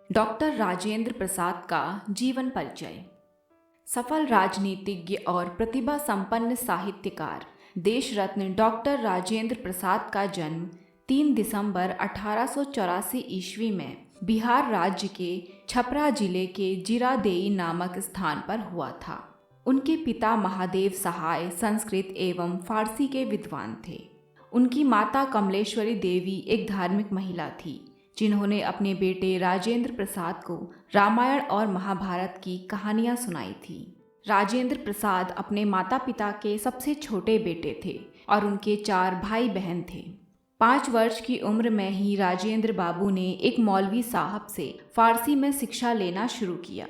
Doctor Rajendra Prasad का जीवन परिचय। सफल राजनीतिज्ञ और प्रतिभा संपन्न साहित्यकार देश रत्न डॉक्टर राजेंद्र प्रसाद का जन्म 3 दिसंबर 1884 ईस्वी में बिहार राज्य के छपरा जिले के जीरादेई नामक स्थान पर हुआ था। उनके पिता महादेव सहाय संस्कृत एवं फारसी के विद्वान थे। उनकी माता कमलेश्वरी देवी एक धार्मिक महिला थी, जिन्होंने अपने बेटे राजेंद्र प्रसाद को रामायण और महाभारत की कहानियां सुनाई थी। राजेंद्र प्रसाद अपने माता पिता के सबसे छोटे बेटे थे और उनके 4 भाई बहन थे। 5 वर्ष की उम्र में ही राजेंद्र बाबू ने एक मौलवी साहब से फारसी में शिक्षा लेना शुरू किया।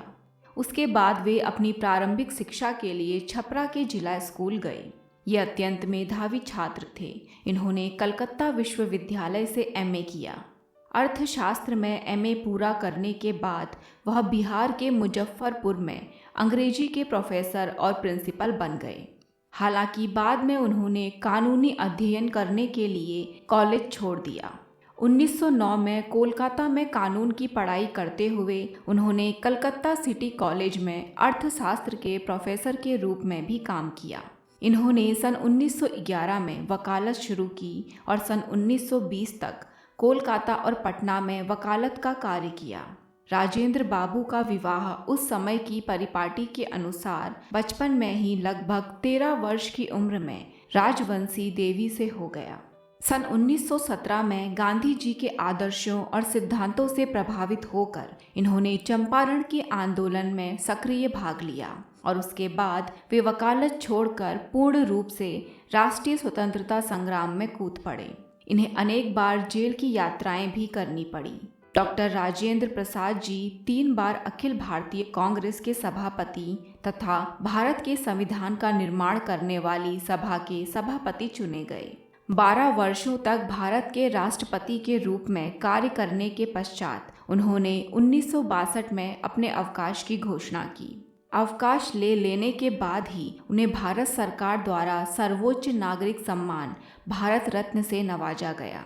उसके बाद वे अपनी प्रारंभिक शिक्षा के लिए छपरा के जिला स्कूल गए। ये अत्यंत मेधावी छात्र थे। इन्होंने कलकत्ता विश्वविद्यालय से एमए किया। अर्थशास्त्र में एमए पूरा करने के बाद वह बिहार के मुजफ्फरपुर में अंग्रेजी के प्रोफेसर और प्रिंसिपल बन गए। हालांकि बाद में उन्होंने कानूनी अध्ययन करने के लिए कॉलेज छोड़ दिया। 1909 में कोलकाता में कानून की पढ़ाई करते हुए उन्होंने कलकत्ता सिटी कॉलेज में अर्थशास्त्र के प्रोफेसर के रूप में भी काम किया। इन्होंने सन 1911 में वकालत शुरू की और सन 1920 तक कोलकाता और पटना में वकालत का कार्य किया। राजेंद्र बाबू का विवाह उस समय की परिपाटी के अनुसार बचपन में ही लगभग 13 वर्ष की उम्र में राजवंशी देवी से हो गया। सन 1917 में गांधी जी के आदर्शों और सिद्धांतों से प्रभावित होकर इन्होंने चंपारण के आंदोलन में सक्रिय भाग लिया और उसके बाद वे वकालत छोड़कर पूर्ण रूप से राष्ट्रीय स्वतंत्रता संग्राम में कूद पड़े। इन्हें अनेक बार जेल की यात्राएं भी करनी पड़ी। डॉक्टर राजेंद्र प्रसाद जी 3 बार अखिल भारतीय कांग्रेस के सभापति तथा भारत के संविधान का निर्माण करने वाली सभा के सभापति चुने गए। 12 वर्षों तक भारत के राष्ट्रपति के रूप में कार्य करने के पश्चात उन्होंने 1962 में अपने अवकाश की घोषणा की। अवकाश लेने के बाद ही उन्हें भारत सरकार द्वारा सर्वोच्च नागरिक सम्मान भारत रत्न से नवाजा गया।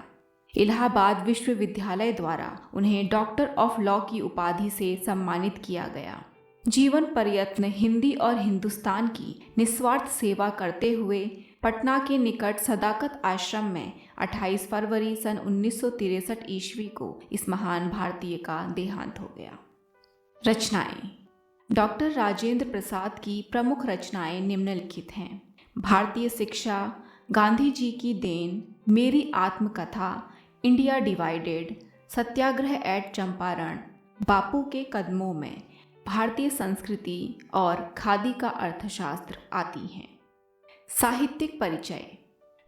इलाहाबाद विश्वविद्यालय द्वारा उन्हें डॉक्टर ऑफ लॉ की उपाधि से सम्मानित किया गया। जीवन पर्यंत हिंदी और हिंदुस्तान की निस्वार्थ सेवा करते हुए पटना के निकट सदाकत आश्रम में 28 फरवरी सन 1963 ईस्वी को इस महान भारतीय का देहांत हो गया। रचनाएं। डॉक्टर राजेंद्र प्रसाद की प्रमुख रचनाएं निम्नलिखित हैं। भारतीय शिक्षा, गांधी जी की देन, मेरी आत्मकथा, इंडिया डिवाइडेड, सत्याग्रह एट चंपारण, बापू के कदमों में, भारतीय संस्कृति और खादी का अर्थशास्त्र आती हैं। साहित्यिक परिचय।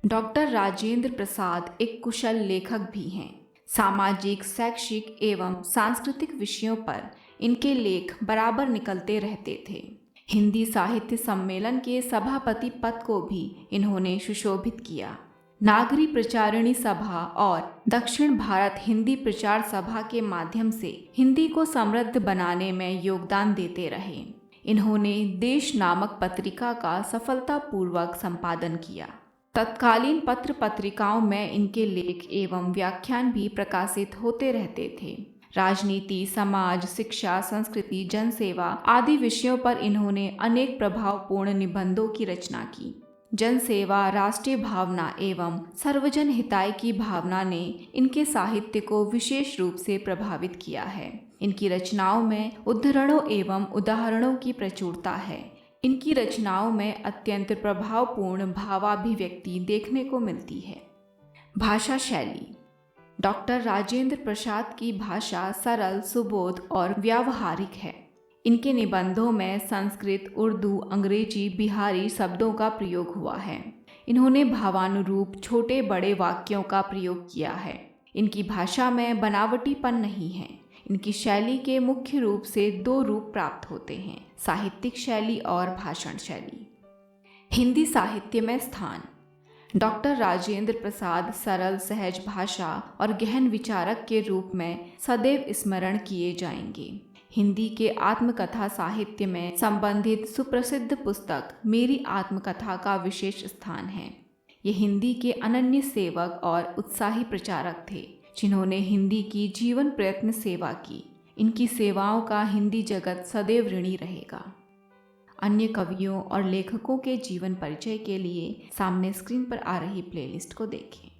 डॉक्टर राजेंद्र प्रसाद एक कुशल लेखक भी हैं। सामाजिक, शैक्षिक एवं सांस्कृतिक विषयों पर इनके लेख बराबर निकलते रहते थे। हिंदी साहित्य सम्मेलन के सभापति पद को भी इन्होंने सुशोभित किया। नागरी प्रचारिणी सभा और दक्षिण भारत हिंदी प्रचार सभा के माध्यम से हिंदी को समृद्ध बनाने में योगदान देते रहे। इन्होंने देश नामक पत्रिका का सफलतापूर्वक संपादन किया। तत्कालीन पत्र पत्रिकाओं में इनके लेख एवं व्याख्यान भी प्रकाशित होते रहते थे। राजनीति, समाज, शिक्षा, संस्कृति, जनसेवा आदि विषयों पर इन्होंने अनेक प्रभावपूर्ण निबंधों की रचना की। जनसेवा, राष्ट्रीय भावना एवं सर्वजन हिताय की भावना ने इनके साहित्य को विशेष रूप से प्रभावित किया है। इनकी रचनाओं में उद्धरणों एवं उदाहरणों की प्रचुरता है। इनकी रचनाओं में अत्यंत प्रभावपूर्ण भावाभिव्यक्ति देखने को मिलती है। भाषा शैली। डॉक्टर राजेंद्र प्रसाद की भाषा सरल, सुबोध और व्यावहारिक है। इनके निबंधों में संस्कृत, उर्दू, अंग्रेजी, बिहारी शब्दों का प्रयोग हुआ है। इन्होंने भावानुरूप छोटे बड़े वाक्यों का प्रयोग किया है। इनकी भाषा में बनावटीपन नहीं है। इनकी शैली के मुख्य रूप से 2 रूप प्राप्त होते हैं, साहित्यिक शैली और भाषण शैली। हिंदी साहित्य में स्थान। डॉक्टर राजेंद्र प्रसाद सरल, सहज भाषा और गहन विचारक के रूप में सदैव स्मरण किए जाएंगे। हिंदी के आत्मकथा साहित्य में संबंधित सुप्रसिद्ध पुस्तक मेरी आत्मकथा का विशेष स्थान है। ये हिंदी के अनन्य सेवक और उत्साही प्रचारक थे, जिन्होंने हिंदी की जीवन प्रयत्न सेवा की। इनकी सेवाओं का हिंदी जगत सदैव ऋणी रहेगा। अन्य कवियों और लेखकों के जीवन परिचय के लिए सामने स्क्रीन पर आ रही प्लेलिस्ट को देखें।